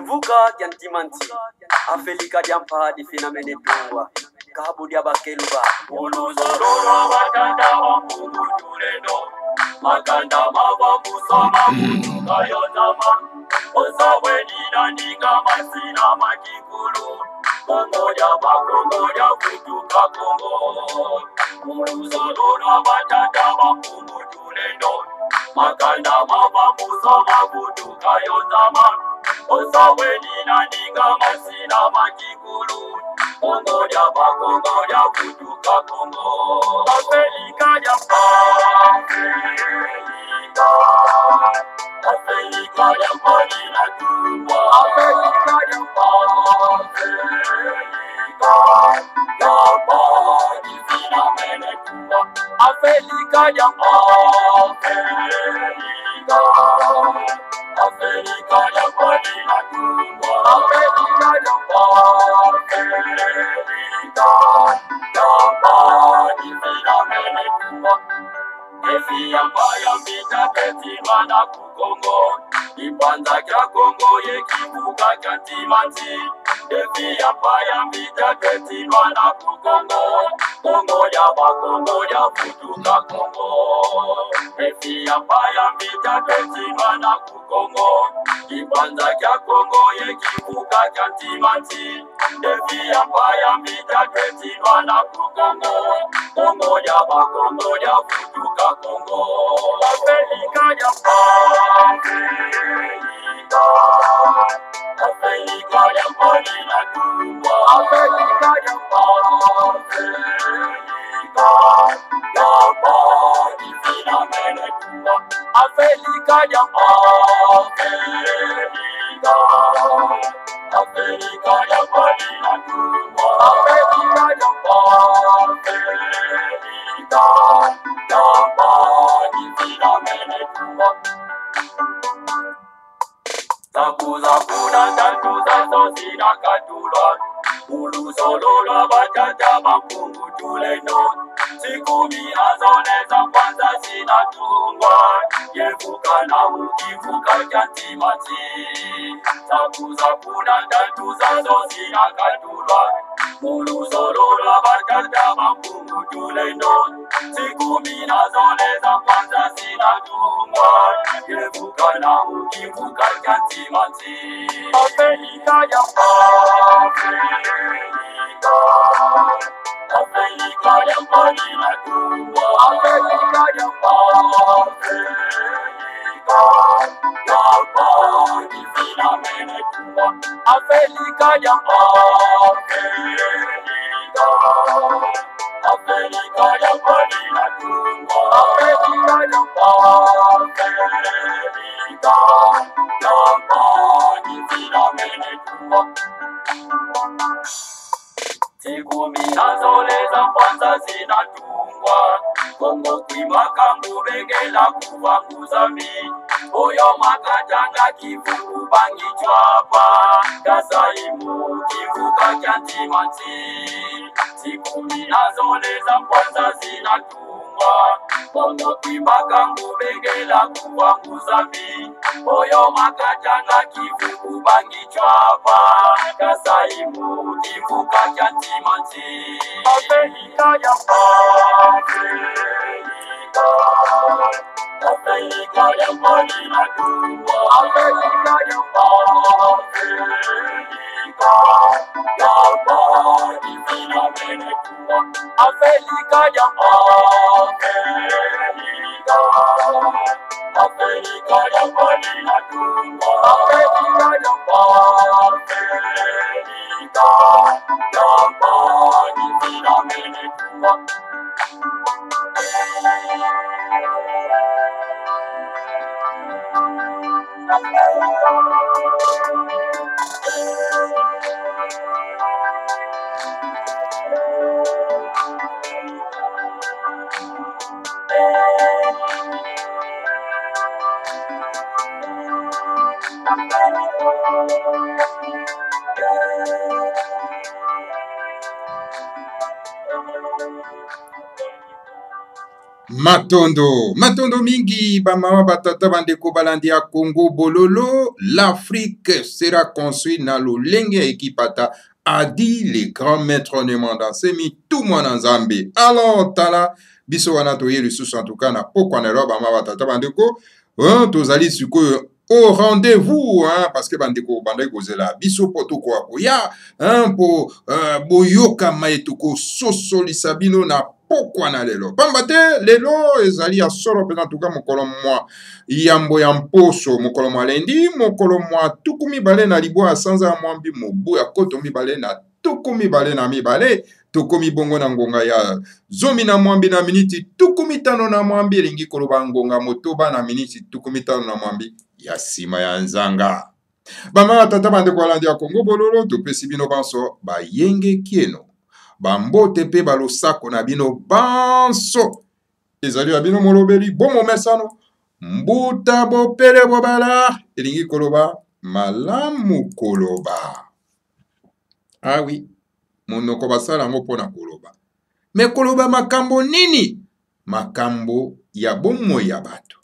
Mvuka yantimanti Afelika diampa di finamene tungwa Kabu diabakeluba Uluzorora batanda wa mungu tulendo Makanda mawa musoma kayotama Osawe ninanika masina makikulu Kongoja kutuka Kongo Uluzorora batanda wa mungu tulendo Makanda mawa musoma kutuka yotama Osawe ninanika masina makikulu Kongoja kutuka Kongo Afrika ya Afrika ya mbali na tumwa Afrika ya mbali Zina mene tumwa Afrika ya Afrika ya mbali na tumwa Afrika ya Efi ambaya mbita petima na kukongo Ipanza kya Kongo ye kibuka kya timanti Efi ambaya mbita petima na kukongo Kongo ya futuka Kongo Efi ambaya mbita petima na kukongo Ipanza kya Kongo ye kibuka kya timanti Efi ambaya mbita petima na kukongo Kongo ya futuka Kongo Afrika ya Afrika ya mbali na tumwa Afrika ya mbali Zina mene tumwa Afrika ya Afrika ya mbali na tumwa Afrika ya mbali Zina mene tumwa Zakuza kuna tatu zazo zina katulwa Ulusolola batata makungu tuleno Sikumi azone za kwanza zina tungwa Yevuka na ukivuka jantimati Zakuza kuna tatu zazo zina katulwa Ulusolola batata makungu tuleno Sikumi azone za kwanza zina tungwa Yevuka na ukivuka jantimati Afrika ya Afrika ya mbali na tumwa Afrika ya mbali Zina mene tumwa Afrika ya Afrika ya mbali na tumwa Afrika ya mbali Zina mene tumwa Sikumi nazoleza kwanza zinatungwa Kongo kwimaka ngubengela kuvanguza mi Oyo makatanga kivuku bangi chwapa Kasaimu kivuka kyantimanti Sikumi nazoleza kwanza zinatungwa Kongo kwimaka ngubengela kuvanguza mi Oyo makatanga kivuku bangi chwapa Kasaimu kivuka kyantimanti Afrika ya Afrika ya mbali na tumwa Afrika ya mbali Zina mene tumwa Afrika ya Afrika ya mbali na tumwa Afrika ya mbali Zina mene tumwa Matondo mingi, bamawa batata bandeko balandi ya Congo bololo, l'Afrique sera construite na lolenge ekipata, a dit les grands maîtres Nemanda, semi tout mwana nzambe. Alors tala, biso wana toye lisusu en tout cas na pokwa na bamawa batata bandeko, tozali sikoyo au rendez-vous, parce que bandeko bandai kozela biso poto kwa koya, po boyoka maetoko soso lisabino na pokwa na lelo. Pambate lelo ezali ya soro pena tuka mokolo mwa yambo ya mposo mokolo mwa lendi, mokolo mwa tukumi bale na libwa sanza mwambi mobu ya koto mibale na tukumi bale na mibale, tokomi bongo na ngonga ya zomi na mwambi na miniti tukumi tano na mwambi elingi koloba ngonga motoba na miniti tukumi tano na mwambi ya sima ya nzanga. Bama tata bande kwa landi ya Congo bololo, topesi bino banso ba yenge kieno. Bambote pe balosako na bino banso. Ezali ya bino molobeli, bomo mesano. Mbuta bopele bobala. Elingi koloba, malamu koloba. Ah oui, monoko basala ngo pona koloba. Me koloba makambo nini? Makambo ya bomo ya bato.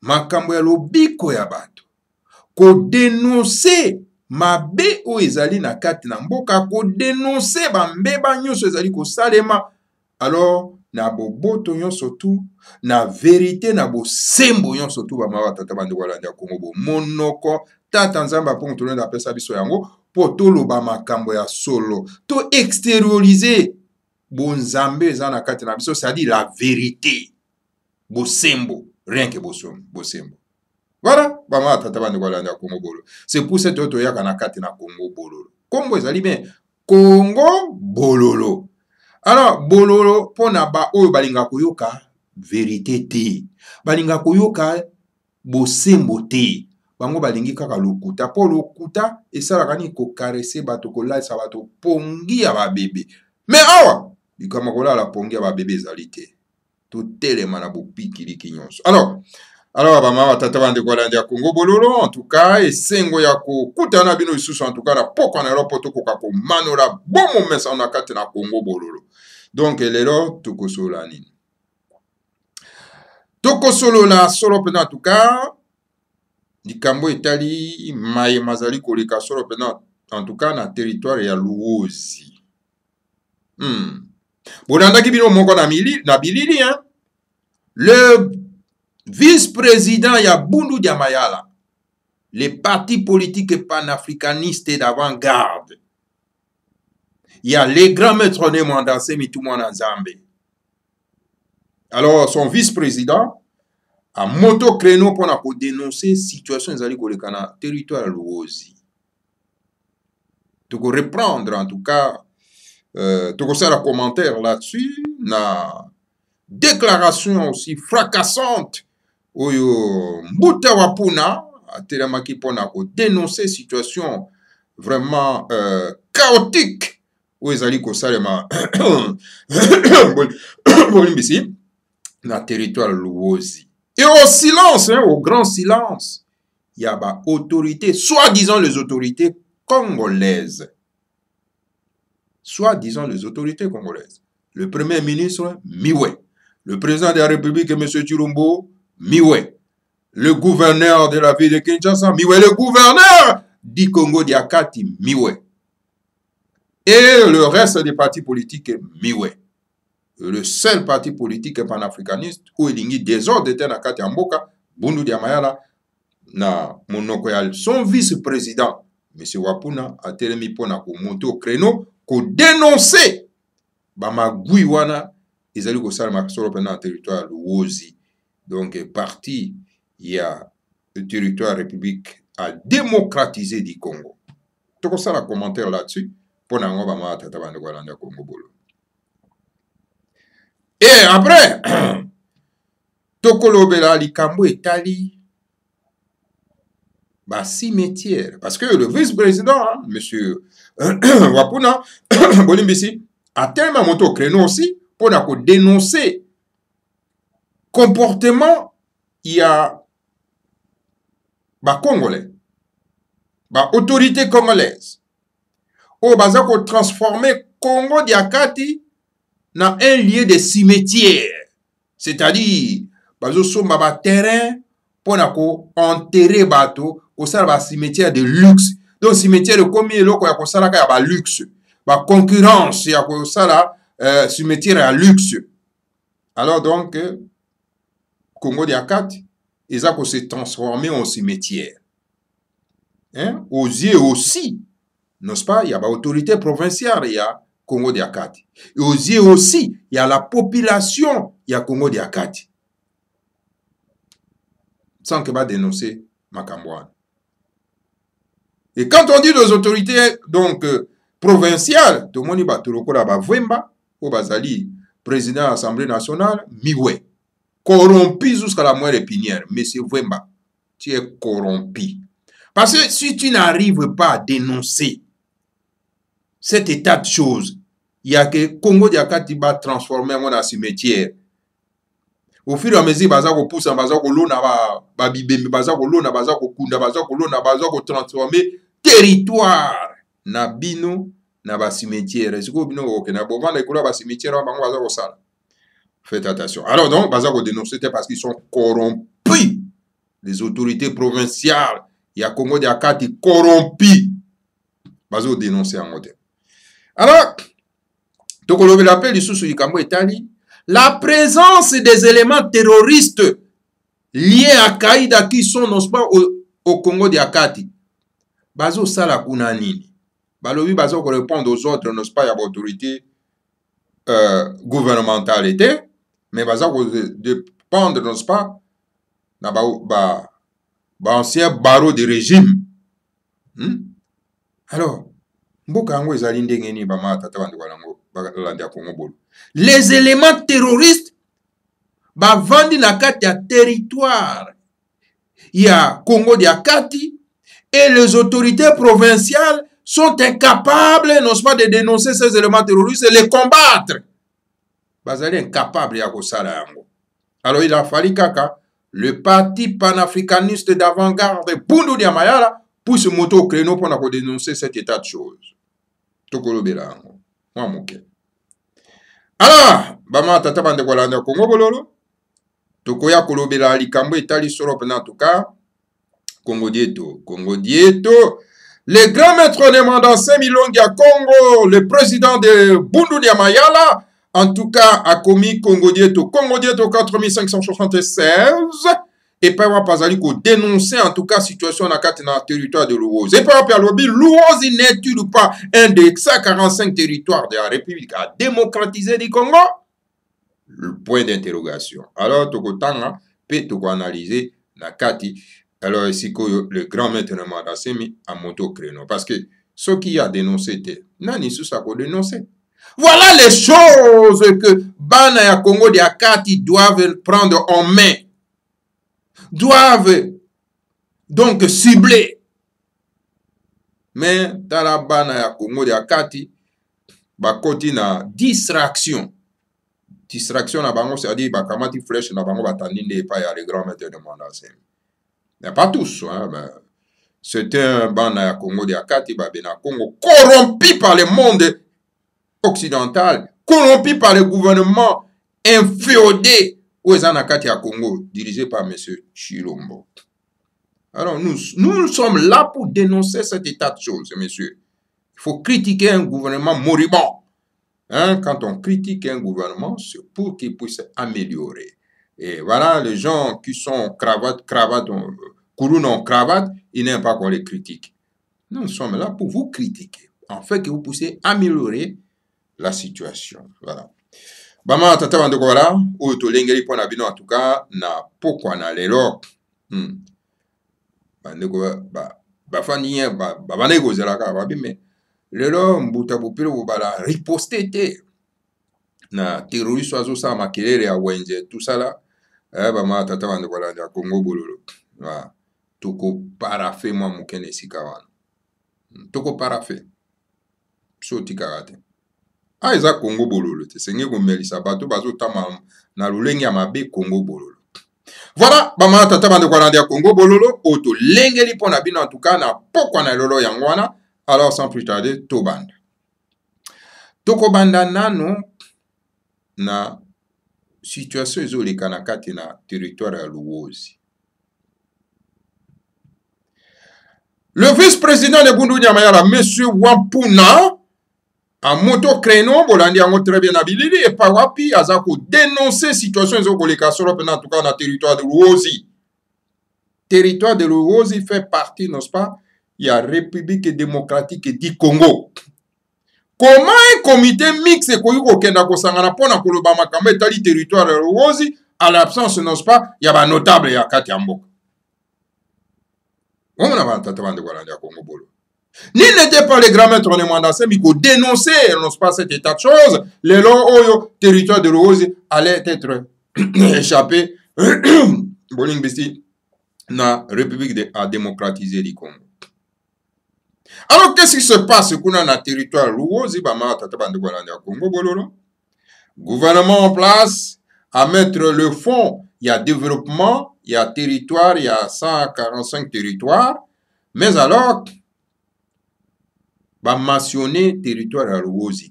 Makambo ya lobiko ya bato. Ko denonse mabe o ezali na kati na mboka, ko denonse bambeba nyonso ezali ko salema. Alors na boboto nyonso tu, na verite na bosembo nyonso tu bamawa tata bande wala ndia Congo bo monoko tata nzamba pongo tolenda apesa biso yango po toloba makambo ya solo, to extérioriser bonzambe eza na kati na biso, c'est-à-dire la vérité. Bosembo, rien que bosembo. Voilà, bama tata bande wala ndia Congo bolo. C'est pour cette autre yaka na kati na Congo bololo. Kombo ezali bien Congo bololo. Alors bololo pona ba oyo balinga koyoka vérité te. Balinga koyoka bosembo te. Bango balingi kaka lokuta. Po lokuta esalaka ni ko caresser bato ko laisa bato pongi ya ba bébé. Mais awa bikama kola la pongi ya ba bébé ezali te. Tout telema na bopikili kinyonso. Alors bama tata bande kwa landi ya Congo bololo, en tout cas esengo ya ko kutana bino isusu en tout cas na poko na lopo to koka ko manola bomo mesa na kati na Congo bololo. Donc lelo tokosola nini? Tokosolo la solo pena en tout cas likambo etali maye mazali koleka solo pena en tout cas na territoire ya Luozi. Bonandaki bino moko na bilili hein. Le vice-président ya Bundu Diamayala, les partis politiques panafricanistes d'avant-garde. Il y a les grands maîtres de Mwandansé Mitumwana Nzambe. Alors, son vice-président a moto créneau pour dénoncer la situation dans le territoire de Luozi. Tu peux reprendre en tout cas, tu peux faire un commentaire là-dessus, na déclaration aussi fracassante Oyo Mbuta Wapuna a telemaki pona ko dénoncer situation vraiment chaotique où ezali ko salema bolimbisi na territoire Luozi. Et au silence, hein, au grand silence, il y a ba autorités, soi-disant les autorités congolaises. Soi-disant les autorités congolaises. Le premier ministre, Miwe. Le président de la République, M. Chilombo, Miwe. Le gouverneur de la ville de Kinshasa, Miwe. Le gouverneur du Congo d'Akati, Miwe. Et le reste des partis politiques, Miwe. Le seul parti politique panafricaniste où il y a des ordres de Akati Amboka, Bundu Diamayala, na monokoyal. Son vice-président, M. Wapuna, a télémi pona ko monter au créneau, ko dénoncer Bama Gouiwana, ils allaient au Salma sur le territoire de Luozi. Donc, parti, il y a le territoire république à démocratiser du Congo. Tu as un commentaire là-dessus pour nous Congo. Et après, Tokolobela Likambo Etali, cimetière. Parce que le vice-président, hein, M. Wapuna, Bolimbisi, a tellement monté au créneau aussi pour dénoncer comportement il y a Congolais, autorité congolaise, au bazar pour transformer Congo d'Akati dans un lieu de cimetière. c'est-à-dire bazosomba ba terrain pona ko enterrer bato ko sala ba cimetière de luxe. Donc cimetière de komi eloko ya ko sala ka ya ba luxe, ba concurrence ya ko sala cimetière ya luxe. Alors donc Congo d'Akat, ils ont se transformer en cimetière. Hein? Aux yeux aussi, n'est-ce pas? Il y a l'autorité provinciale, il y a Congo d'Akat. Et aux yeux aussi, il y a la population, il y a Congo d'Akat. Sans que va dénoncer Makambouane. Et quand on dit les autorités donc provinciales, tout le monde va tout le monde va Vemba, ou Bazali, président de l'Assemblée nationale, Miwe. Corrompu jusqu'à la moelle épinière. Monsieur Vemba, tu es corrompu. Parce que si tu n'arrives pas à dénoncer cet état de choses, il y a que Congo d'Akati va transformer en cimetière. Au fur et à mesure, bazako pousse, bazako lona, babibembe, bazako lona, bazako kunda, bazako lona, bazako transformer territoire. Na bino, na ba cimetière. Est-ce que bino ok na bovan na ekola ba cimetière ba bazako sala. Faites attention. Alors donc, bazako dénoncer parce qu'ils sont corrompus. Les autorités provinciales, il y a Congo d'Akati corrompus. Bazako dénoncer en mode. Alors, tokolobe l'appel du sous Ikambo Italie. La présence des éléments terroristes liés à Kaïda qui sont, non pas, au Congo d'Akati. Bazo sala kuna nini. Balobi bazo répondre aux autres, non pas, il y a l'autorité gouvernementale, mais bazo dépendre, non pas, na ancien barreau de régime. Alors, mboka yango ezali ndenge ni ba mata tabandi walango balandia Congo bolo. Les éléments terroristes ba vandi na kati ya territoire ya Congo d'Akati et les autorités provinciales sont incapables, non pas, de dénoncer ces éléments terroristes et les combattre. Bazali incapable ya kosala yango. Alors il a fallu kaka le parti panafricaniste d'avant-garde Bundu dia Mayala puisse monter au créneau pour dénoncer cet état de choses. Tokolobela yango. Mwa moke. Alors, bama tata bande kolanda Congo bololo. Tokoya kolobela likambo etali solo pena tuka. Congo Dieto. Congo Dieto. Le grand maître de Mandassé Milongi à Congo, le président de Bundu dia Mayala, en tout cas, a commis Congo Dieto. Congo Dieto 4576. Et puis, on va dénoncer en tout cas la situation dans le territoire de l'Ouose. Et puis, on va l'Ouose n'est-il pas un des 145 territoires de la République à démocratiser du Congo? Le point d'interrogation. Alors, Tokotanga peut analyser la Kati. Alors, ici, le grand maître de Mandassé mis à moto créneau. Parce que ce qui a dénoncé, Nani Sousa a dénoncé. Voilà les choses que Bana et Congo de Akati doivent prendre en main. Doivent donc cibler. Mais dans la Bana ya Congo de Akati, bakoti na distraction. Distraction na bango, c'est-à-dire bakamati flèche na bango batandinde pa ya les grands maîtres de Mandassé. Mais pas tous, hein, mais c'est un Bana ya Congo de Akati, Babena Congo, corrompu par le monde occidental, corrompu par le gouvernement inféodé aux Anakati à Congo, dirigé par M. Chilombo. Alors, nous sommes là pour dénoncer cet état de choses, messieurs. Il faut critiquer un gouvernement moribond. Hein, quand on critique un gouvernement, c'est pour qu'il puisse améliorer. Et voilà, les gens qui sont cravate, couronne en cravate, ils n'aiment pas qu'on les critique. Nous sommes là pour vous critiquer, en fait que vous puissiez améliorer la situation. Voilà. Bama tata bandeko wala, ou to lengeli po na bino en tout cas, na pokwa na lelo. Bandeko bafani bandeko zelaka babime. Lelo mbuta bupilo bala riposte te. Na terroriste oiseau sa makelele ya wenze tout ça là. Bama tata bandeko wala ya Congo bololo. Voilà. Toko parafe mwa mukene sikawana. Toko parafe. Soti karate. Ah, eza Congo bololo te senge komelisa bato bazotama na lolenge ya mabe Congo bololo. Voilà, bama tata bande kwa ndia Congo bololo oto lengeli pona bino en tout cas na pokwa na lolo yangwana. Alors sans plus tarder tobanda. Toko banda nano na situation ezoleka na kati na territoire ya Luozi. Le vice-président de Bundu Nyamayala, M. Wampuna, en moto créneau, bolandi yango très bien habilité, et pas wapi, azako dénoncer situation ezokoleka solo en tout cas na territoire de Luozi. Territoire de Luozi fait partie, n'est-ce pas, il y a République démocratique du Congo. Comment un comité mixte koyiko kenda kosangana pona koloba makambo etali territoire de Luozi à l'absence, n'est-ce pas, il y a un notable ya kati ya mboka. On a pas de Congo bolo. Ni n'était pas les grands maîtres de mandat, mais qu'on dénoncer, n'est-ce pas, cet état de choses. Les lois, territoire de Luozi allait être échappé. Boling Besti, la République a démocratisé le Congo. Alors, qu'est-ce qui se passe qu'on a dans le territoire Luozi, Congo bolo? Gouvernement en place à mettre le fonds, il y a développement. Il y a territoire, il y a 145 territoires, mais alors, va mentionner territoire à Luozi.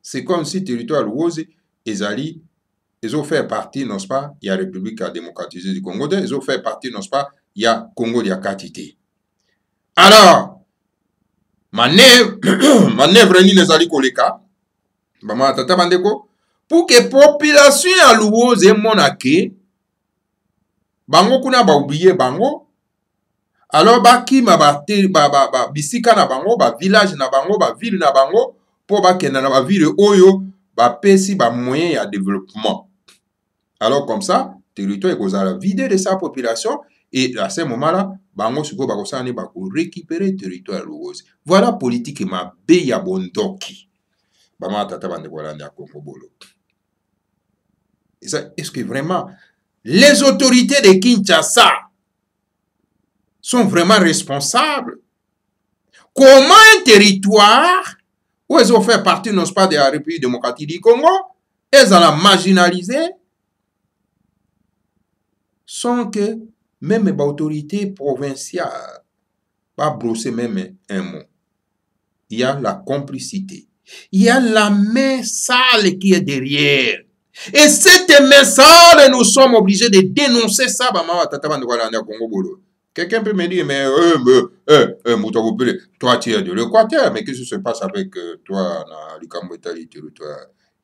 C'est comme si territoire à Luozi, ils ont fait partie, n'est-ce pas, il y a République à démocratiser du Congo, ils ont fait partie, n'est-ce pas, il y a Congo de Katité. Alors, manœuvre ni les alliés koleka, pour que population à Luozi monake, bango kuna ba oublié bango alors ba kima ba bisika na bango ba village na bango ba ville na bango po ba kena na ba ville oyo ba pesi ba moyen ya développement. Alors comme ça territoire est vidé de sa population et à ce moment là bango suko ba kosani ba ko récupérer territoire Luozi. Voilà politique ma be ya bondoki ba ma tata bande ko landa Congo bolo. Et ça est-ce que vraiment les autorités de Kinshasa sont vraiment responsables? Comment un territoire où ils ont fait partie, n'est-ce pas, de la République démocratique du Congo, ils ont la marginalisé, sans que même les autorités provinciales pas brosser même un mot. Il y a la complicité. Il y a la main sale qui est derrière. Et cette message, nous sommes obligés de dénoncer ça. Quelqu'un peut me dire, mais toi tu es de l'Équateur, mais qu'est-ce qui se passe avec toi dans le Congo,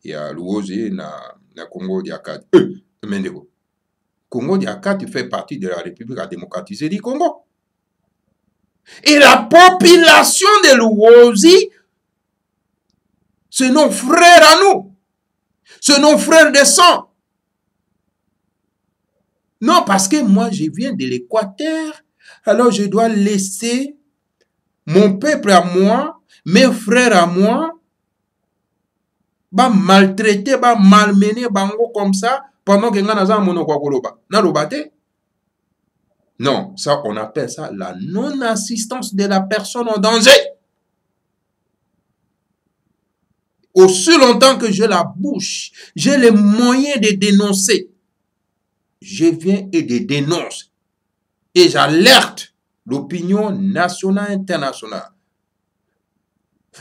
il y a Luozi, dans Congo d'Akati. Congo d'Akati fait partie de la République à démocratiser du Congo. Et la population de Luozi, c'est nos frères à nous. C'est nos frères de sang. Non, parce que moi, je viens de l'Équateur. Alors, je dois laisser mon peuple à moi, mes frères à moi, bah maltraiter, bah malmener, bango comme ça, pendant que non, ça, on appelle ça la non-assistance de la personne en danger. Aussi longtemps que j'ai la bouche, j'ai les moyens de dénoncer. Je viens et je dénonce. Et j'alerte l'opinion nationale et internationale.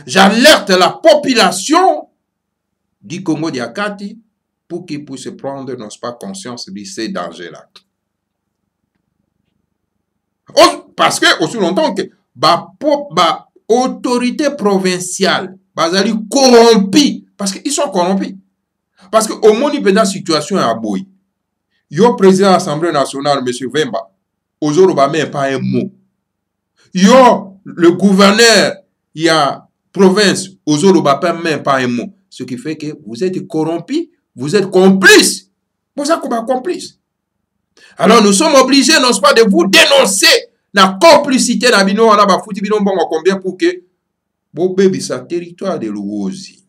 J'alerte la population du Congo d'Akati pour qu'ils puissent prendre, n'est-ce pas, conscience de ces dangers-là. Parce que, aussi longtemps que l'autorité provinciale, bazali corrompu, parce qu'ils sont corrompus. Parce que au moins, il y a une situation à Boy. Yo président de l'Assemblée nationale, M. Vemba, aujourd'hui, même pas un mot. Yo le gouverneur, il y a province, aujourd'hui, même pas un mot. Ce qui fait que vous êtes corrompus, vous êtes complices. Pour ça qu'on va complice. Alors nous sommes obligés, non pas, de vous dénoncer la complicité dans bino, on a foutu bino bon combien pour que bon baby, ça territoire de Luozi.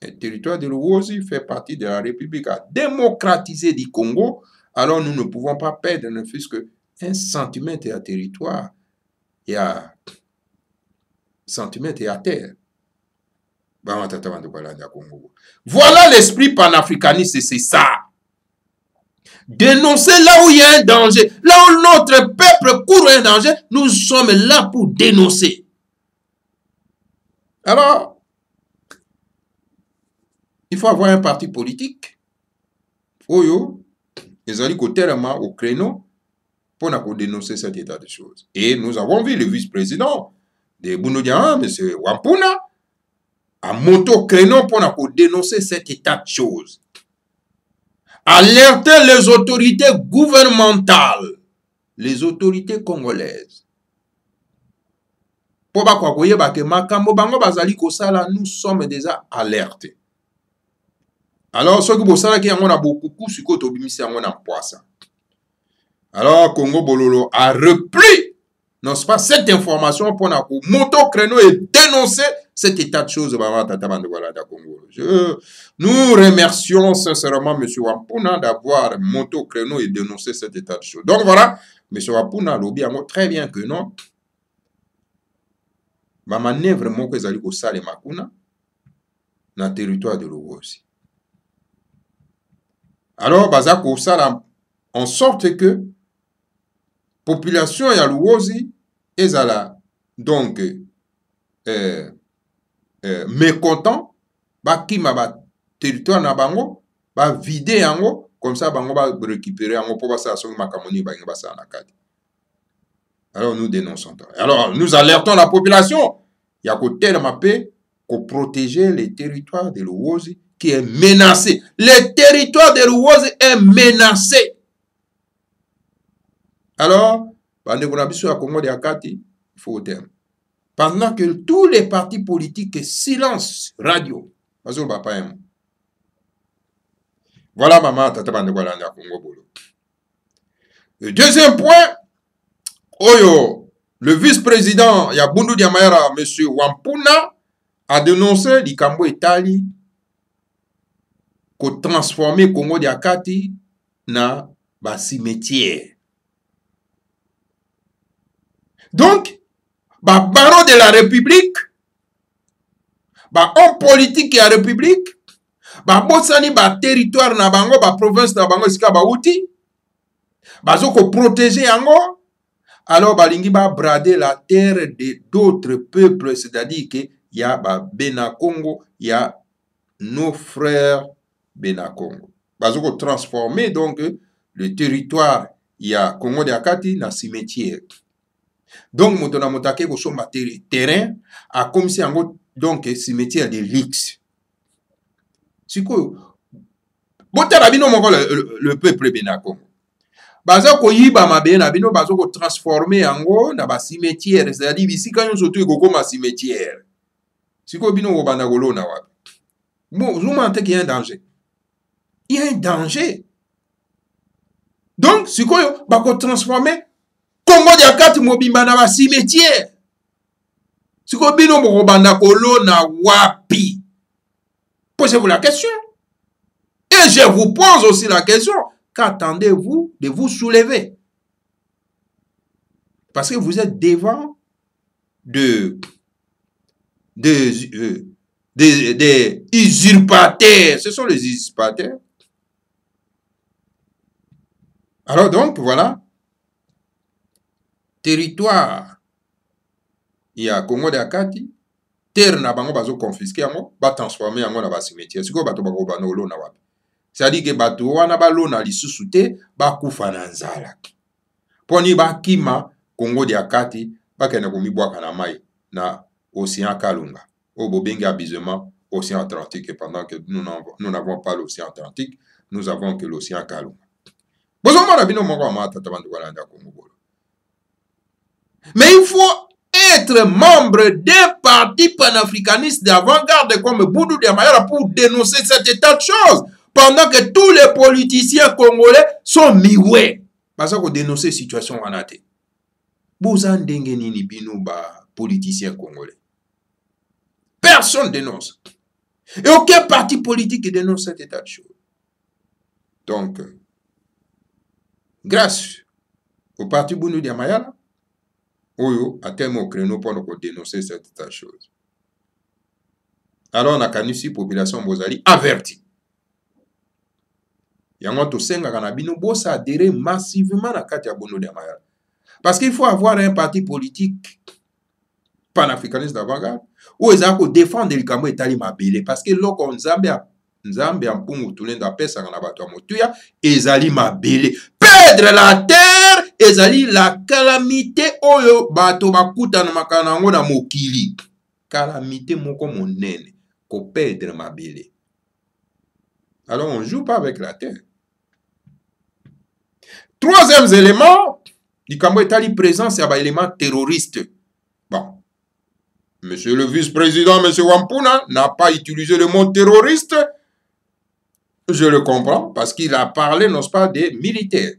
Le territoire de Luozi fait partie de la République à démocratiser du Congo. Alors nous ne pouvons pas perdre ne fût-ce qu'un centimètre à territoire et à centimètre et à terre. Voilà l'esprit panafricaniste, c'est ça. Dénoncer là où il y a un danger, là où notre peuple court un danger, nous sommes là pour dénoncer. Alors, il faut avoir un parti politique oyo ezali kotelema au créneau pour dénoncer cet état de choses. Et nous avons vu le vice-président de Bunodiama, M. Wampuna, à moto créneau pour dénoncer cet état de choses. Alerter les autorités gouvernementales, les autorités congolaises. Pour nous sommes déjà alertés. Alors, ce que vous savez, c'est qu'on a beaucoup de poisson. Alors, Congo Bololo a repris, n'est-ce pas, cette information pour nous moto créneau et dénoncer cet état de choses. Nous remercions sincèrement M. Wampuna d'avoir moto créneau et dénoncé cet état de choses. Donc voilà, M. Wampuna lobby très bien que non. Ma manœuvre moko ezali ko sale makuna na territoire de Luozi. Alors baza ko sala en sorte que population ya Luozi ezala donc mécontent ba kima ba territoire na bango ba vider yango comme ça bango ba récupérer yango pour basa so makamoni ba basa na kati. Alors nous dénonçons. Alors nous alertons la population. Il y a côté de ma paix pour protéger les territoires de Luozi qui est menacé. Le territoire de Luozi est menacé. Alors, il faut au terme. Pendant que tous les partis politiques silence radio. Voilà maman tata bande Kongo Bolo. Le deuxième point, le vice-président Yabundu Diamayara, M. Wampuna, a dénoncé l'Ikambo Itali qu'on transformé Congo Diakati na ba cimetière. Donc, ba baron de la République, ba homme politique de la République, ba bossani ba territoire na bango, ba province na bango esika ba outi, ba zoko protéger yango. Alors, balingi ba brader la terre de d'autres peuples, c'est-à-dire que il y a Bena Congo, il y a nos frères Bena Congo. Bazoko transformer donc le territoire, il y a Congo de Akati na cimetière. Donc, motona motake ko somba terrain a comme si en donc cimetière de Lix. Siko botala bino moko le peuple Bena Congo. Baza ko yiba mabe na bino bazo ko transformer yango na ba cimetière, c'est-à-dire ici quand on se trouve comme un cimetière. Siko bino ko banda golo na wapi. Bon, vous mentez qu'il y a un danger. Il y a un danger. Donc, siko yo ba ko transformer Congo Diakati mobimba na ba cimetière. Siko bino mo banda golo na wapi. Posez-vous la question. Et je vous pose aussi la question. Qu'attendez-vous de vous soulever? Parce que vous êtes devant des usurpateurs. Ce sont les usurpateurs. Alors donc, voilà. Territoire. Il y a Congo de Akati. Terre na bango bazo confisquer yango, ba transformer yango na ba cimetière. Siko bato bako banolo na wapi. C'est-à-dire que bato wana balona lisusu te bakufa na nzala. Poni bakima Congo de Akati bakena komibwaka na mai na océan Kalunga. Au bobenga abusement océan Atlantique et pendant que nous n'avons pas l'océan Atlantique, nous avons que l'océan Kalunga. Mais il faut être membre d'un parti panafricaniste d'avant-garde comme Boudou Diamayara pour dénoncer cet état de choses. Pendant que tous les politiciens congolais sont miwé. Parce qu'on dénonce la situation en athée. Bouzan dengeni ni bino ba politiciens congolais. Personne dénonce. Et aucun parti politique dénonce cet état de choses. Donc, grâce au parti Boudou Diamayara, Oyo a tellement au créneau pour nous dénoncer cet état de choses. Alors, on a connu si population Bozali avertie. Yango to senga kanabino bosa adhérer massivement à Katia Bono Diamayara. Parce qu'il faut avoir un parti politique panafricaniste d'avant-garde où ils ont défendre le Kambo Etali Mabele. Parce que l'on Zambia Nzambe ya mpungu tulendo apesaka na bato ya motuya ezali mabele. Perdre la terre ezali la calamité oyo bato bakutana makana nango na mokili. Calamité moko monene ko perdre mabele. Alors on joue pas avec la terre. Troisième élément, likambo etali présence ya ba élément terroriste. Bon. Monsieur le vice-président, monsieur Wampuna, n'a pas utilisé le mot terroriste. Je le comprends parce qu'il a parlé, n'est-ce pas, des militaires.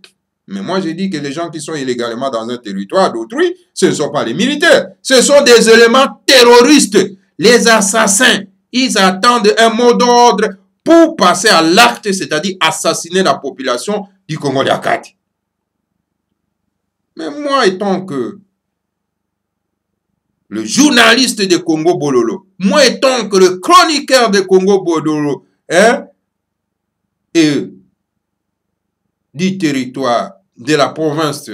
Mais moi, je dis que les gens qui sont illégalement dans un territoire d'autrui, ce ne sont pas les militaires. Ce sont des éléments terroristes. Les assassins, ils attendent un mot d'ordre pour passer à l'acte, c'est-à-dire assassiner la population du Congo-Diakati. Mais moi, étant que le journaliste de Congo Bololo, moi étant que le chroniqueur de Congo Bololo, hein, et du territoire de la province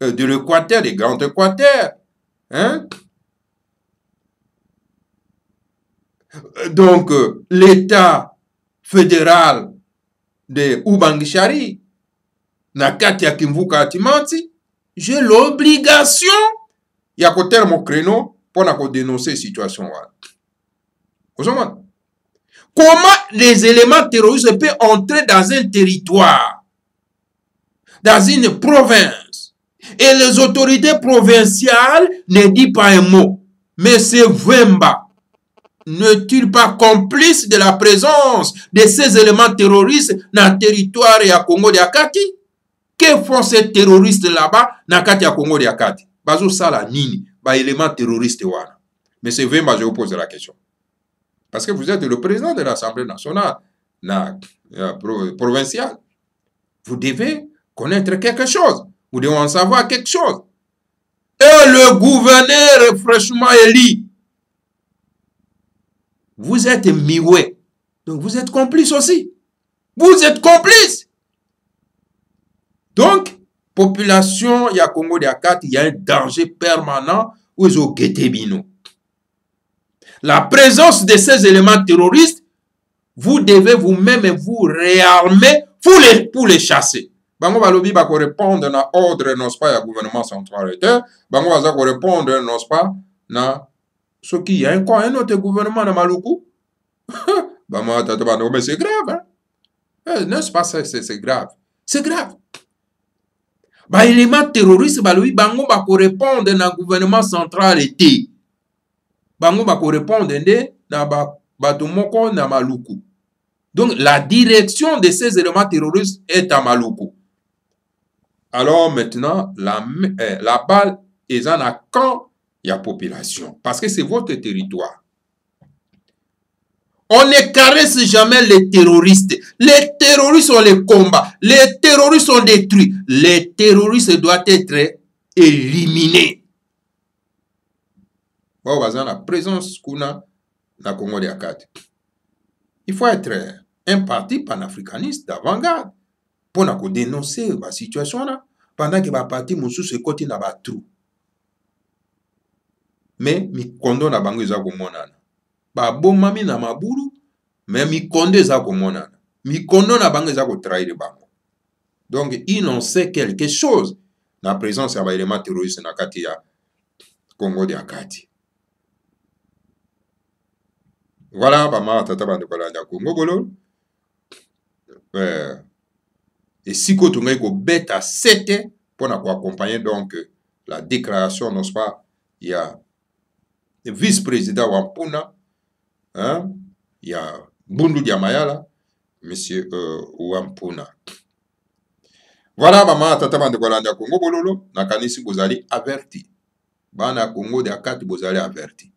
de l'Équateur, des Grands Équateurs, hein, donc l'État fédéral de Ubangishari, Nakati ya Kimvuka Atimanti, j'ai l'obligation ya kotel mon créneau pour dénoncer la situation. Comment les éléments terroristes peuvent entrer dans un territoire, dans une province, et les autorités provinciales ne disent pas un mot. Mais c'est Vemba. N'est-il pas complice de la présence de ces éléments terroristes dans le territoire de Congo-Diakati? Que font ces terroristes là-bas dans le Kati ya Congo-Diakati? Bazo sala nini, ba éléments terroristes wana. Mais c'est Vemba, je vous pose la question. Parce que vous êtes le président de l'Assemblée nationale, provinciale. Vous devez connaître quelque chose. Vous devez en savoir quelque chose. Et le gouverneur fraîchement élu, vous êtes mioué. Donc vous êtes complice aussi. Vous êtes complice. Donc, population, il y a Congo-Diakati, il y a un danger permanent où ils ont guetté bino. La présence de ces éléments terroristes, vous devez vous-même vous réarmer pour les chasser. Bango balobi bako répondre na ordre non pas ya gouvernement central état, bango baza ko répondre non pas na ce qui y a encore un autre gouvernement na Maluku. Bango tata bano mais c'est grave hein. N'est-ce pas ça c'est grave. C'est grave. Ba élément terroriste balobi bango bako répondre na gouvernement central état. Bango bako répondre na bato moko na Maluku. Donc la direction de ces éléments terroristes est à Maluku. Alors maintenant, la balle est en a quand il y a population. Parce que c'est votre territoire. On ne caresse jamais les terroristes. Les terroristes, on les combat. Les terroristes sont détruits. Les terroristes doivent être éliminés. Bon, la présence qu'on a dans le Congo-Diakati. Il faut être un parti panafricaniste d'avant-garde pour dénoncer la situation là pendant que le parti moussou se côté na ba trou. Mais mi kondo na bango eza komonana. Ba bomami na maburu mais mi kondo eza komonana. Mi kondo na bango eza ko trahir bango. Donc il en sait quelque chose na présence ya ba élément terroriste na kati ya Congo-Diakati. Voilà, maman, tata bande kolanda Congo Bololo. Et si tu as un bête à 7 pour accompagner donc la déclaration, n'est-ce pas, il y a le vice-président Wampuna, hein, il y a Bundu Diamayala, monsieur Wampuna. Voilà, maman, tata bande kolanda Congo Bololo, nakanisi bozali averti. Bana Congo Diakati bozali averti.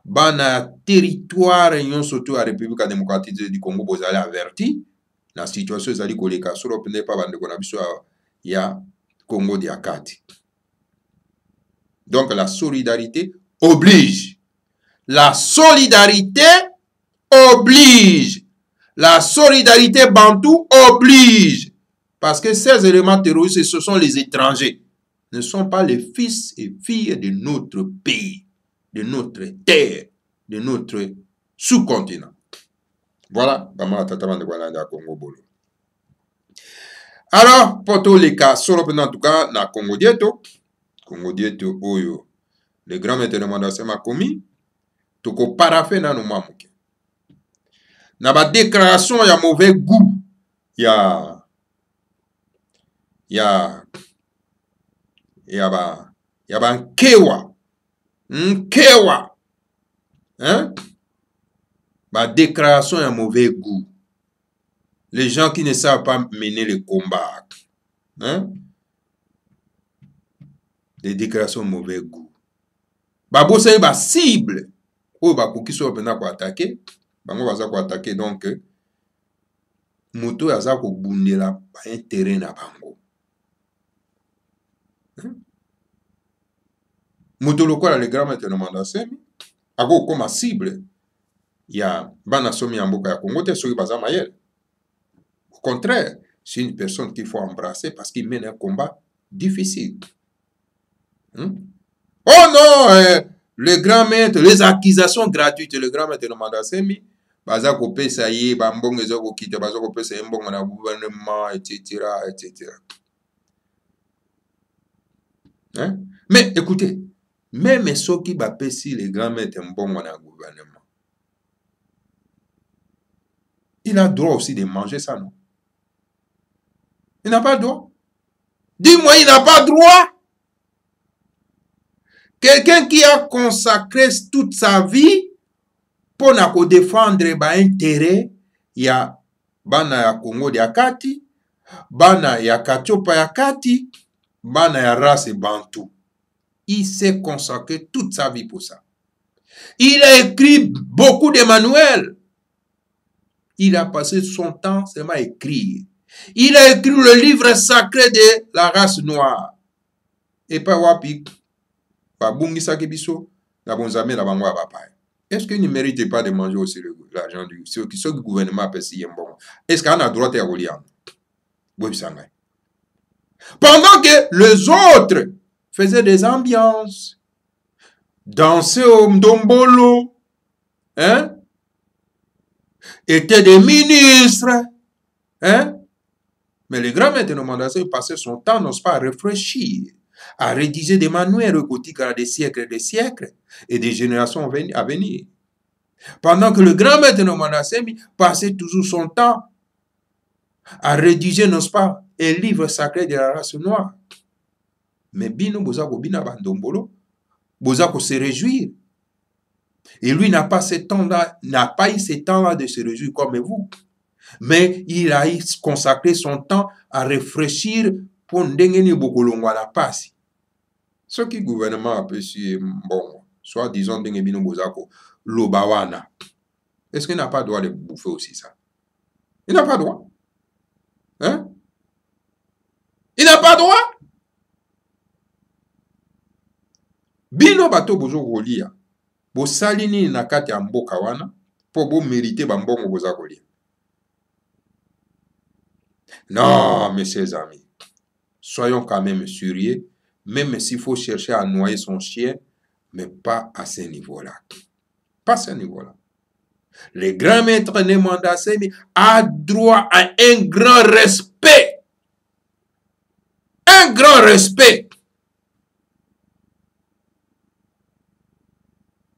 Bana territoire yon surtout à République démocratique du Congo bozali averti. La situation est koleka sur le pas bande kona biso ya Congo-Diakati. Donc la solidarité oblige. La solidarité oblige. La solidarité bantou oblige. Parce que ces éléments terroristes, ce sont les étrangers. Ne sont pas les fils et filles de notre pays, de notre terre, de notre sous-continent. Voilà, bama tata bande balandi à Congo Bolo. Alors, pour tous les cas, solo en tout cas, na Congo Dieto oyo, le grand maître de mandation a commis, toko parafé na no mamuke. Na ba déclaration ya mauvais goût, ya ba nkewa, hein? Ba déclaration ya mauvais goût. Les gens qui ne savent pas mener le combat, hein? Des déclarations de mauvais goût. Babo c'est ba cible. Ou ba kuki so pena ko attaquer, bango baza ko attaquer donc moto aza ko bundela ba intérêt na bango. Moto lokola le grand maître de mandasemi, ako koma cible ya bana somi ya mboka ya Congo te soki baza mayele. Au contraire, c'est une personne qu'il faut embrasser parce qu'il mène un combat difficile. Oh non, le grand maître, les accusations gratuites, le grand maître de mandasemi, baza ko pesa ye, bambongo ezo ko kita, baza ko pesa mbongo na gouvernement, etc., etc. Hein? Mais écoutez, même ceux qui bapesi les grands maîtres mbongo na gouvernement, il a droit aussi de manger ça, non? Il n'a pas droit. Dis-moi, il n'a pas droit. Quelqu'un qui a consacré toute sa vie pour défendre ba intérêt ya bana ya Congo ya kati, bana ya Katiopa ya kati, bana ya race bantou. Il s'est consacré toute sa vie pour ça. Il a écrit beaucoup de manuels. Il a passé son temps seulement à écrire. Il a écrit le livre sacré de la race noire. Et pas wapik. Est-ce qu'il ne mérite pas de manger aussi l'argent du gouvernement? Est-ce qu'on a droit à William? Pendant que les autres faisaient des ambiances, dansaient au Mdombolo, hein? Étaient des ministres, hein? Mais le grand maître de mandation passait son temps, n'ose pas, à réfléchir, à rédiger des manuels gothiques à des siècles et des générations à venir. Pendant que le grand maître de mandation passait toujours son temps à rédiger, n'est-ce pas, un livre sacré de la race noire. Mais Bino Bozako Bina Bandombolo, Bozako se réjouir. Et lui n'a pas ce temps-là, n'a pas eu ce temps-là de se réjouir comme vous. Mais il a consacré son temps à réfléchir pour ndengeni bokolongwa la passe. Ce qui gouvernement a pu bon, soit disons ndenge Bino Bozako Lobawana. Est-ce qu'il n'a pas droit de bouffer aussi ça? Il n'a pas droit. Hein? Il n'a pas droit. Bino bato bozo kolia. Bo salini na kati ya mboka wana po bo mériter ba mbongo boza kolia. Non, mes chers amis. Soyons quand même sérieux, même s'il faut chercher à noyer son chien, mais pas à ce niveau-là. Pas à ce niveau-là. Le grand maître Nemandasemi a droit à un grand respect. Un grand respect.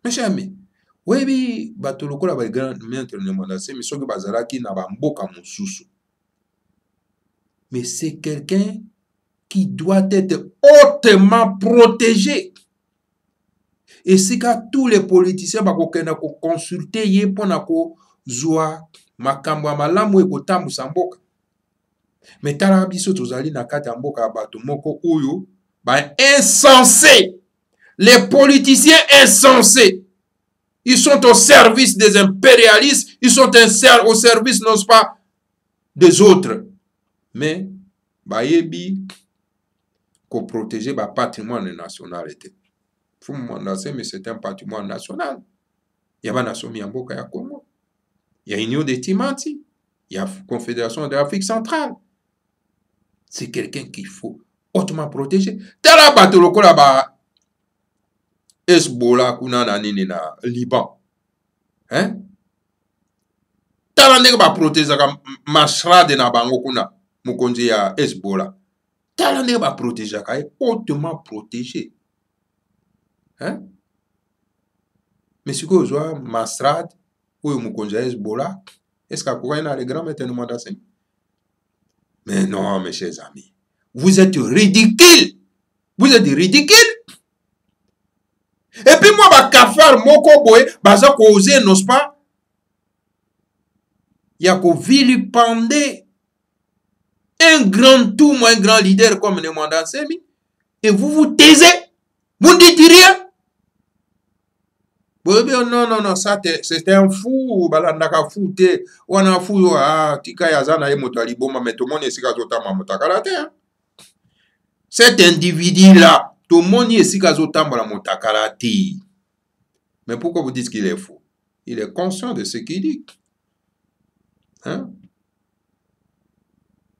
Mes chers amis, oui, batolokola ba grand maître Nemandasemi soki bazalaki na bamboka mosusu. Mais c'est quelqu'un qui doit être hautement protégé. Et c'est qu'à tous les politiciens bakokenda ko consulter ye pona ko zwa makambo malamu e kotambu samboka. Mais tala biso tozali na kati mboka bato moko oyo ba insensé. Les politiciens insensés. Ils sont au service des impérialistes, ils sont au service non pas des autres. Mais bayebi ko protéger ba patrimoine national était. Mais c'est un patrimoine national. Il y a la nation Miyamboka ya Congo. Il y a l'Union des Timanti. Il y a la Confédération de l'Afrique centrale. C'est quelqu'un qu'il faut hautement protéger. Tala batoloko la ba Hezbollah kuna na nini na Liban. Hein? tala ndenge baprotejaka mashrade na bango kuna mokonzi ya Hezbollah. Tala ndenge baprotejaka ye, hautement protégé. Hein? Mais sikoyo ozwa mashrade oyo mokonzi ya Hezbollah, est-ce qu'akokai na le grand maître d'enseignement? Mais non, mes chers amis, vous êtes ridicules. Vous êtes ridicules. Et puis moi, ba kafar moko boye, baza ko oser, n'est-ce pas? Ya ko vilipender un grand tout, un grand leader comme le mandat Semi, et vous vous taisez, vous ne dites rien. Non, non, non, ça c'était un fou, balandaka fou, on a fou, tika yazana ye motaliboma, mais tout le monde est sika zotama motakalate. Cet individu-là, tout le monde est sika zotama motakalate. Mais pourquoi vous dites qu'il est fou? Il est conscient de ce qu'il dit. Hein?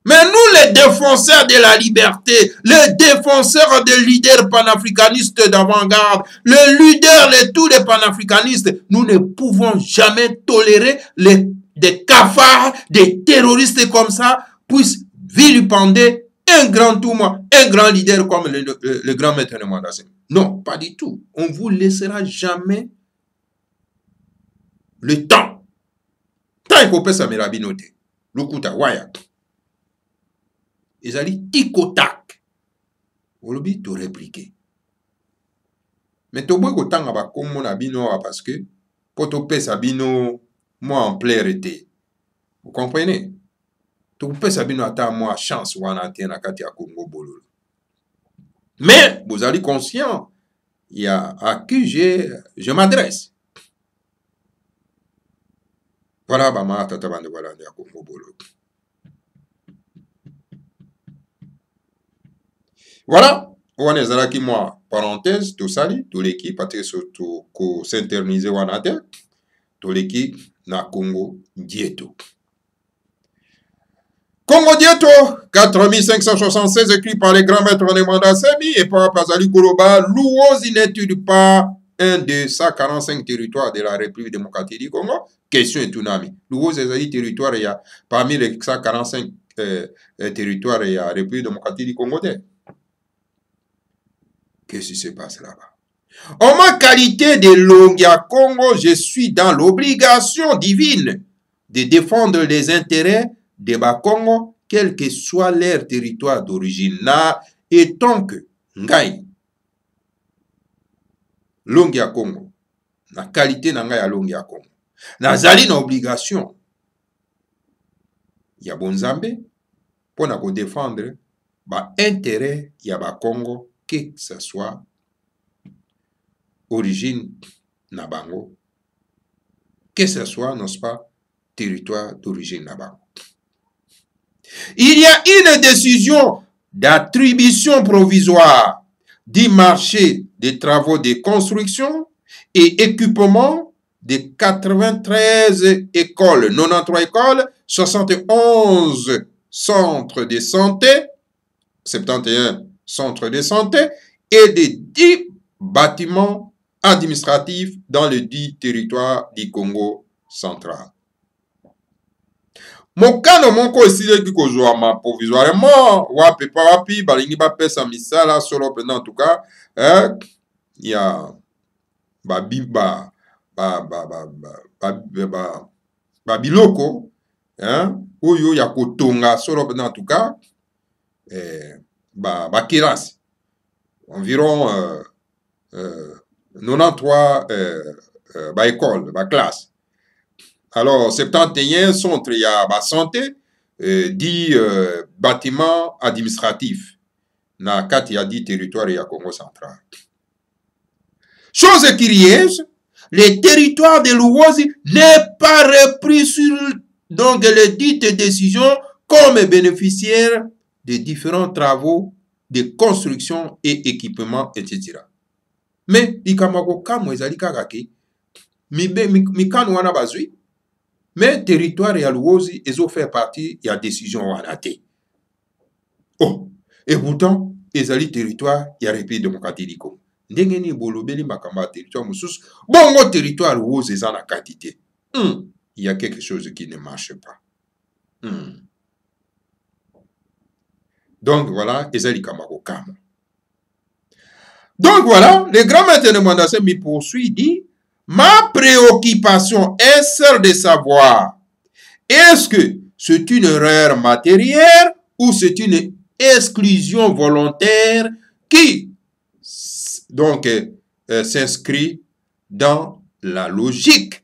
Mais nous, les défenseurs de la liberté, les défenseurs des leaders panafricanistes d'avant-garde, les leaders de tous les panafricanistes, nous ne pouvons jamais tolérer des cafards, des terroristes comme ça, puissent vilipender un grand tourment, un grand leader comme le grand maître de Mandassé. Non, pas du tout. On ne vous laissera jamais le temps. Tant qu'il faut ça, mais binoté. Le coup wayak. Ils allaient tic-au-tac. Vous l'avez tout répliqué. Mais tu vois que tu as comme mon abino parce que pour te payer sabino, moi en plein été. Vous comprenez? Tu peux sabino à moi chance ou en antenne à Katia Congo Bololo. Mais vous allez conscient, il y a à qui je m'adresse. Voilà, bah, tata bande voilà à Congo Bololo. Voilà, on est là qui moi, parenthèse, tout ça, tout l'équipe, parce que surtout, qu'on s'interniser ou en terre, tout l'équipe, na Congo, Dieto. Congo Dieto, 4576, écrit par les grands maîtres de Mandat Semi et par Pazali Koloba, Louosi n'étudie pas un des 145 territoires de la République démocratique du Congo. Question et Tunami. Louosi est un territoire, il y a, parmi les 145 territoires, il y a la République démocratique du Congo. Qu'est-ce qui se passe là-bas? En ma qualité de Longia Congo, je suis dans l'obligation divine de défendre les intérêts des Bakongo, quel que soit leur territoire d'origine. Et tant que Ngai, Longia Congo, la qualité de Ngai à Longia Congo, nazali na obligation, il y a Bonzambe, pour nous défendre l'intérêt de Bakongo, que ce soit origine Nabango, que ce soit, n'est-ce pas, territoire d'origine Nabango. Il y a une décision d'attribution provisoire du marché des travaux de construction et équipement de 93 écoles, 93 écoles, 71 centres de santé, 71 centres de santé et de 10 bâtiments administratifs dans le dit territoire du Congo central. Mon kano monko esile ki kozwa provisoirement wapi pa wapi balingi ba pesa misala solo pendant en tout cas il y a biloko oyo ya kotonga solo pendant en tout cas kirasi environ 93 écoles, classes. Alors, 71 centres, il y a santé, 10 bâtiments administratifs. Na 4, il y a 10 territoires, il y a Congo central. Chose curieuse, le territoire de Louosi n'est pas repris sur donc les dites décisions comme bénéficiaire des différents travaux de construction et équipement, etc. Mais, ikamako kamo ezali kakaki, mikano wana bazui, mais territoire ya Louosi, ils ont fait partie, il y a décision wanate. Oh, et pourtant, ezali territoire, il y a République démocratique du Congo. Ndengeni bolobeli makamba territoire musus, bongo territoire Louosi ezana quantité. il y a quelque chose qui ne marche pas. Donc voilà, Ezali Kamako Kama. Donc voilà, le grand maître de Mandasem me poursuit, dit, ma préoccupation est celle de savoir, est-ce que c'est une erreur matérielle ou c'est une exclusion volontaire qui donc s'inscrit dans la logique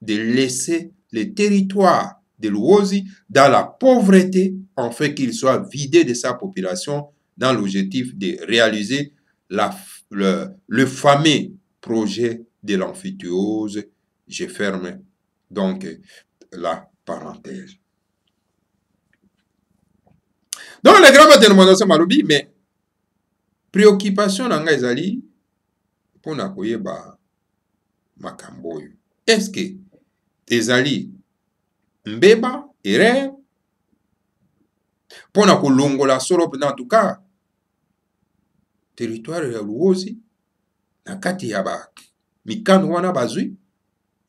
de laisser les territoires de l'Uozi dans la pauvreté en fait qu'il soit vidé de sa population dans l'objectif de réaliser le fameux projet de l'amphithéose. Je ferme donc la parenthèse. Donc le grand maître de Mandasem malobi, mais préoccupation nanga ezali pona koyeba makambo oyo. Est-ce que ezali mbeba erreur pona kolongola solo en tout cas territoire ya Luozi na kati ya ba mikano wana bazwi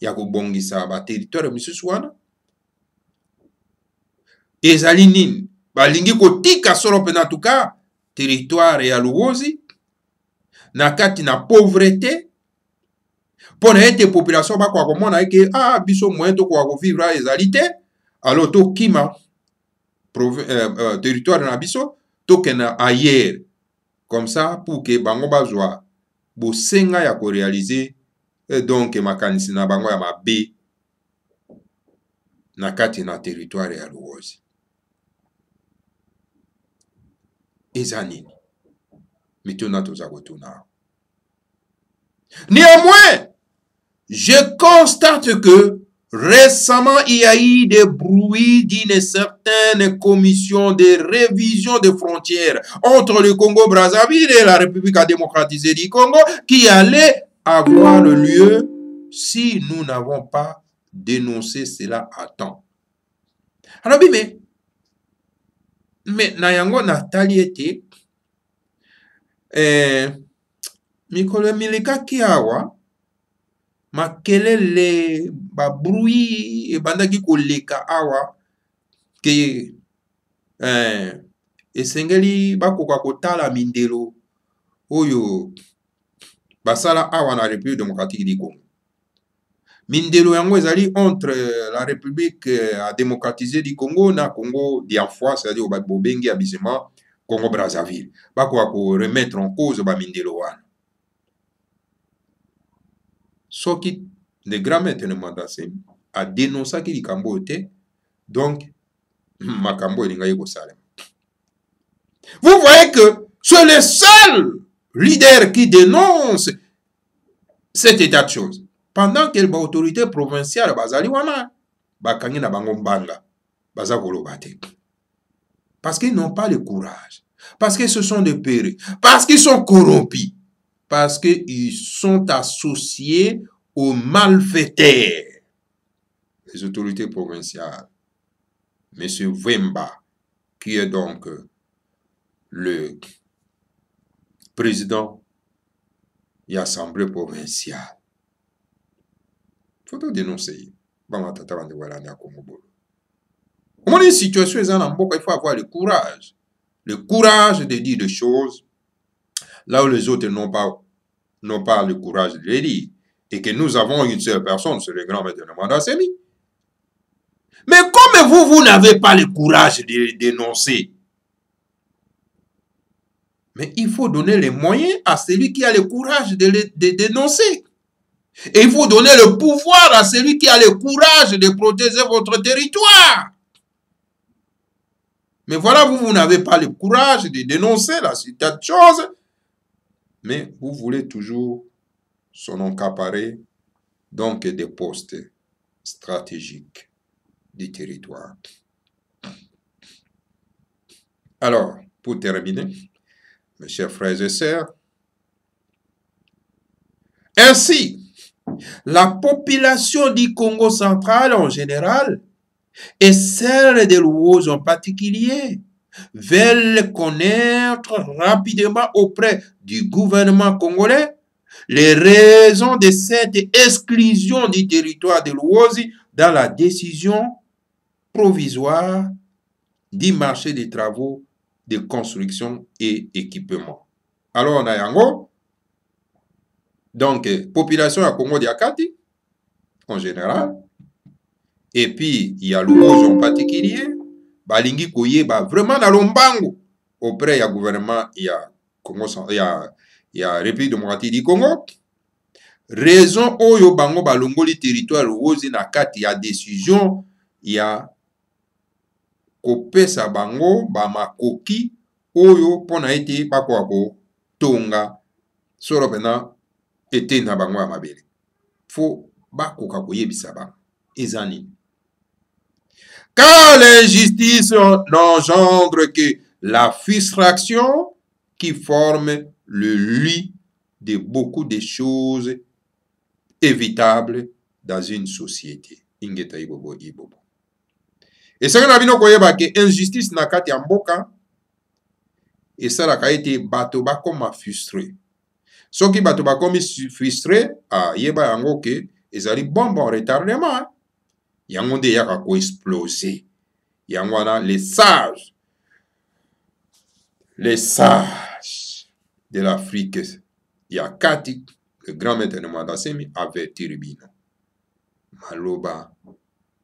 ya kobongisa ba territoire misusu wana ezali nini balingi kotika solo en tout cas territoire ya Luozi na kati na pauvreté pona ete population bakwa komona eke biso moyen to kwa vivre ezali te alors to kima territoire na biso to kena ailleurs comme ça pour que bango bazwa bosenga ya ko réaliser donc makanisi na bango ya mabe na kati na territoire ya Luozi ezanini mituna toza kotuna. Néanmoins, je constate que récemment, il y a eu des bruits d'une certaine commission de révision des frontières entre le Congo-Brazzaville et la République démocratisée du Congo qui allait avoir lieu si nous n'avons pas dénoncé cela à temps. Alors, mais nayango natali ete mikolo milika kiawa makelele babruit ebandaki koleka awa ke esengeli bakoka kotala mindelo oyo basala awa na République démocratique du Congo. Mindelo yango ezali entre la République démocratisée du Congo na Congo d'Iamphoi, c'est-à-dire bobengi abisema Congo Brazzaville. Bakoka ko remettre en cause ba mindelo wana. Soki le grand maître de Mandasem a dénoncé qu'il likambo te, donc makambo elinga ko salem. Vous voyez que c'est le seul leader qui dénonce cet état de choses. Pendant que l'autorité provinciale bazali wana bakangi na bango mbanga baza koloba te. Parce qu'ils n'ont pas le courage. Parce que ce sont des périls. Parce qu'ils sont corrompus. Parce qu'ils sont associés aux malfaiteurs. Les autorités provinciales. Monsieur Wemba, qui est donc le président de l'Assemblée provinciale. Il faut dénoncer. Comment une situation est en Mboka, il faut avoir le courage. Le courage de dire des choses là où les autres n'ont pas le courage de les dire. Et que nous avons une seule personne, c'est le grand maître de Mandasem. Mais comme vous n'avez pas le courage de les dénoncer, mais il faut donner les moyens à celui qui a le courage de dénoncer. Et il faut donner le pouvoir à celui qui a le courage de protéger votre territoire. Mais voilà, vous n'avez pas le courage de dénoncer la cité de choses, mais vous voulez toujours s'en accaparer donc des postes stratégiques du territoire. Alors, pour terminer, mes chers frères et sœurs, ainsi, la population du Congo central en général et celle de l'Uozi en particulier veulent connaître rapidement auprès du gouvernement congolais les raisons de cette exclusion du territoire de l'Uozi dans la décision provisoire du marché des travaux de construction et équipement. Alors, on a yango. Donc, population à Congo Diakati, en général. Et puis, il y a l'Ouozo en particulier. Balingi Koye, vraiment dans l'ombango. Auprès, il y a gouvernement, il y a Congo, il y a République démocratique du Congo. Raison oyo bango balongoli territoire Ouozo na kati ya décision, il y a kopesa bango bamakoki oyo pona ete bakwa ko tonga solo pena ete na bango ya mabele. Faut bakoka koyebisa bango ezani. Car l'injustice n'engendre que la frustration qui forme le lit de beaucoup de choses évitables dans une société. Ingeta ibobo ibobo. Et ça na bino koyeba ke injustice na kati ya mboka et ça la kaite bato bakoma frustré. Soki bato bakomi frustré yeba yango ke ezali bombe en retardement. Yango de yaka ko exploser. Yango wana les sages de l'Afrique ya kati le grand maître de Mwandasemi avertir bino. Maloba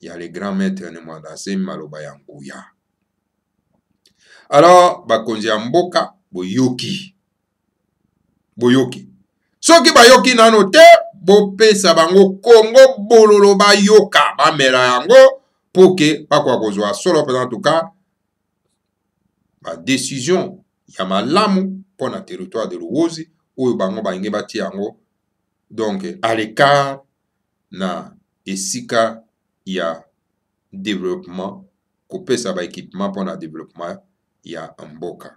il y a les grands maîtres de Mwandasemi maloba ya nguya. Alors bakonzi ya mboka boyoki. Soki bayoki nano te bopesa bango Congo bololo bayoka bamela yango pour que bakwa kozwa solo en tout cas ba décision ya malamu pour na territoire de Luozi oyo bango bainge bati yango donc à l'écart na esika ya développement kopesa ba équipement pour na développement ya mboka.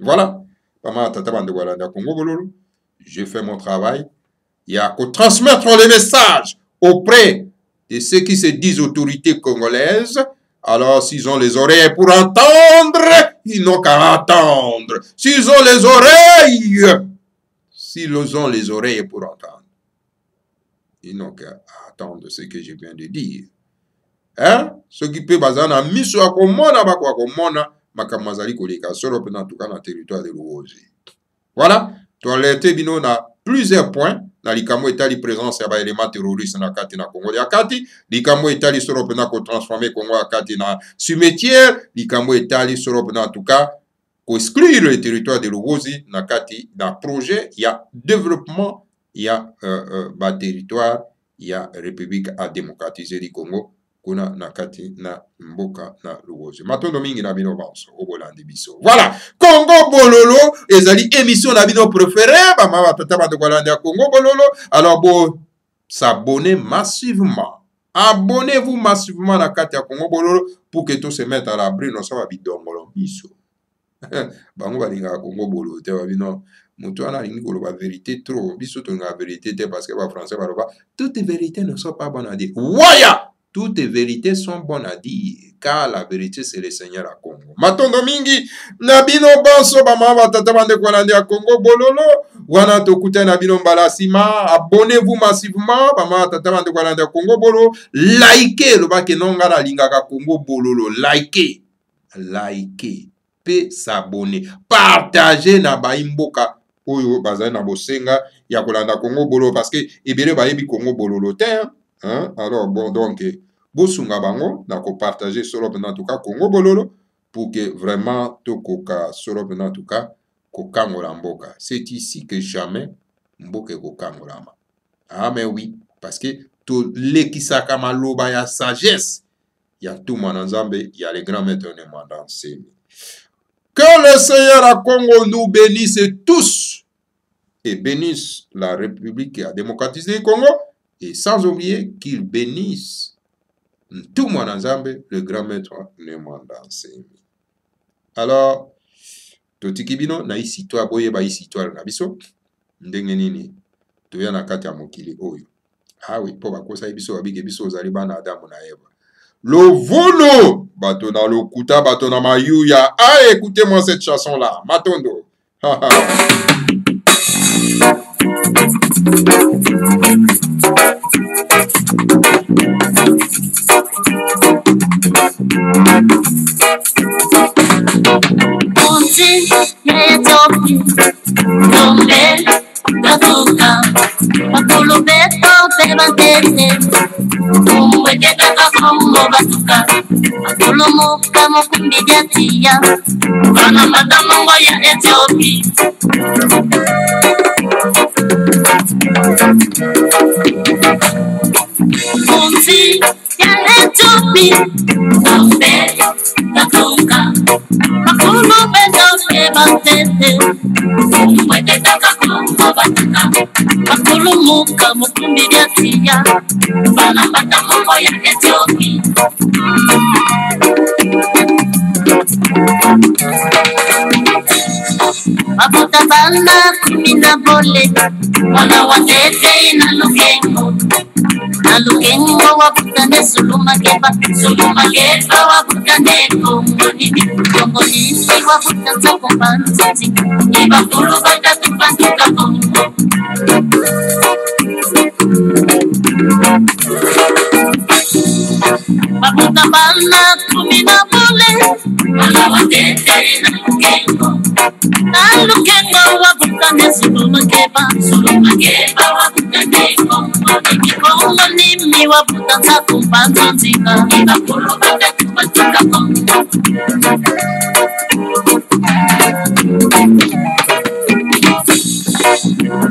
Voilà, pama tata bande walanda Congo bololo, je fais mon travail. Il y a qu'à transmettre les messages auprès de ceux qui se disent autorités congolaises. Alors, s'ils ont les oreilles pour entendre, ils n'ont qu'à attendre. S'ils ont les oreilles pour entendre, ils n'ont qu'à attendre ce que je viens de dire. Hein? Ce qui peut baser na miso akomona bakwa komona makamazali koleka solo pe na tout cas na territoire de Luozi. Voilà, tu alerté bino na plusieurs points. Na likambo etali présence ya ba élément terroriste na kati na Congo ya kati, likambo etali solo pena ko transformer Congo ya kati na cimetière, likambo etali solo pena en tout cas ko exclure le territoire de Luozi na kati na projet ya développement ya ba territoire ya République à démocratiser du Congo kuna na kati na mboka na Luozi. Matondo mingi na bino banso obolandi biso. Voilà, Congo bololo ezali émission na bino préférée ba mama tata ba kolanda Congo bololo. Alors bon, s'abonner massivement. Abonnez-vous massivement na kati ya Congo bololo pour que tout se mette à l'abri no sa bidongolo biso. Bango balinga Congo bololo te ba bino mutu ana lingi koloba vérité trop. Biso to nga vérité te parce que ba français ba loba toutes les vérités ne sont pas bonnes à dire. Waya! Toutes les vérités sont bonnes à dire, car la vérité c'est le Seigneur à Congo. Matondo mingi, nabino banso bama tata bande kolandi à Congo bololo, wana tokute nabino mbalasima, abonnez-vous massivement, bama tata bande kolandi à Congo bololo, likez le bake nonga na lingaka Congo bololo, likez, pe s'abonner, partagez na baimboka oyo bazali na bosenga ya kolanda Congo bololo parce que ebele bayebi Congo bololo te. Hein? Alors bon donc bosunga bango na ko partager solo en tout cas Congo bololo pour que vraiment to koka solo en tout cas ko kangola mboka. C'est ici que jamais mboka ko kangolama. Ah mais oui parce que to lekisaka maloba ya sagesse ya tout mananzambe ya les grands maîtres de Mwandasemi. Que le Seigneur à Congo nous bénisse tous et bénisse la République à démocratiser le Congo. Et sans oublier qu'il bénisse tout Mwananzambe, le grand maître de Mwandasemi. Alors, totikibino na isitwa boye ba isitwa na biso ndenge nini toya na kati ya mokili oyo. Ah oui, po bakosa biso babike biso ozali bana Adamu na Eva. Lovolo bato na lokuta bato na mayuya. Ah, écoutez-moi cette chanson là, Matondo. batete umweketaka kongo batuka atulumuka mukumbi diatia bana madamongo ya Ethiopia Munzi ya Ethiopia Ambe Katunga Makulu bedoke batete umweketaka kongo batuka atulumuka mukumbi diatia bana madamongo ya Ethiopia Mabuta bana kumina bole Wana watete na lukengo wabutane suluma keba wabutane kongo nini wabutanza kumbanzizi Iba kuru bata tupantuka kongo Mabuta bana kumina bole Wana watete na lukengo wabutane suluma keba wabutane kongo nimi wabutanza kumbanzika Iba kuru bata tupantuka kongo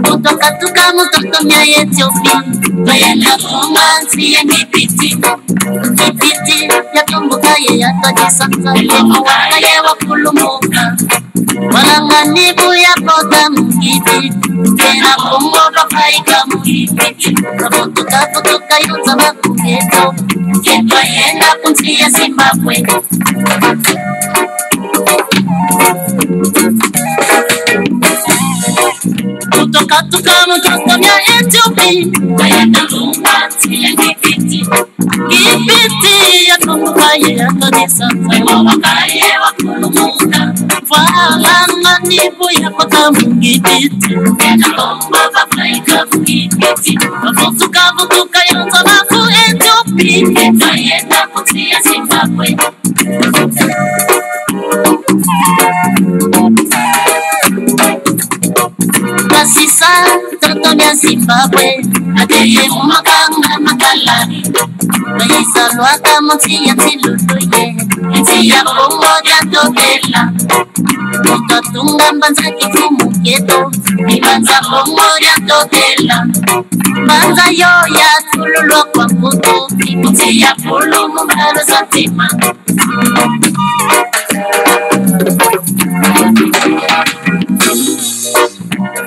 Kutoka tuka mutoto mya Ethiopia Bayana kumanzi ya kipiti ya tumbuka ye ya tajisanta Lema waka ye wakulumuka Walanganibu ya koda mkiti Kena kumbo kafaika mkiti Kutoka yunza makuketo Ketwa yenda kunzi ya Zimbabwe Kutoka mutoto mya Ethiopia Bayana kumanzi ya kipiti ya tumbuka ye ya tajisanta Lema waka ye wakulumuka Walanganibu ya koda mkiti Kena kumbo kafaika mkiti Kutoka yunza maku Ethiopia Ketwa yenda kunzi ya Zimbabwe Masisa toto mya Zimbabwe Adeye mumakanga makalari Maisa luaka monsi ya tiluluye Ensi ya kongo ya totela Mutotunga mbanza kifumu keto Ibanza kongo ya totela Mbanza yo ya tululwa kwa kuto Ensi ya pulu mungalo santima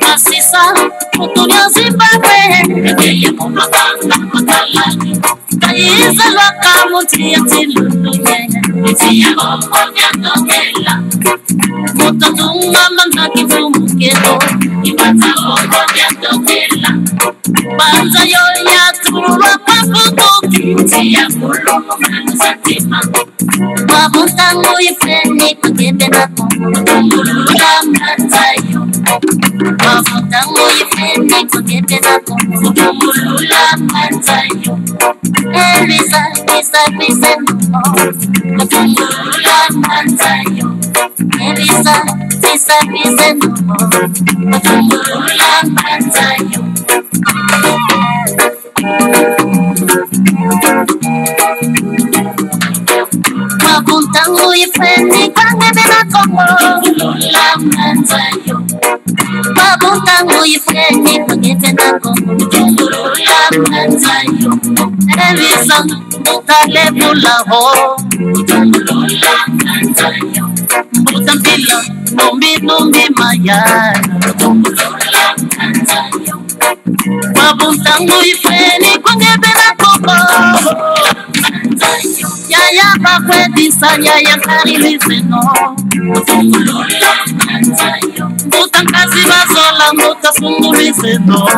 Masisa kutunya Zimbabwe Edeye mumakanga makalani Kaisa lwaka monsi ya tiluluye Ensi ya kongo ya totela Mutotunga mbanza kifumu keto Ibanza kongo ya totela Banza yo ya tululwa kwa kuto Ensi ya pulu mungalo santima Wabuntangu ifeni kukebe na kongo Kutumbulula mbanzayo Wabuntangu ifeni kukebe na kongo Kutumbulula mbanzayo Elisa no Kutumbulula mbanzayo Elisa no Kutumbulula mbanzayo Wabuntangu ifeni kukebe na kongo Kutumbulula mbanzayo Wabuntangu ifeni kukebe na kongo Kutumbulula mbanzayo Elisa mutalebula ho Kutumbulula mbanzayo Mutampila numbi maya Kutumbulula mbanzayo Wabuntangu ifeni kukebe na kongo Yaya bakwedisa yaya karilizeno Kutumbulula mbanzayo Mutankazi bazola mutasungulizeno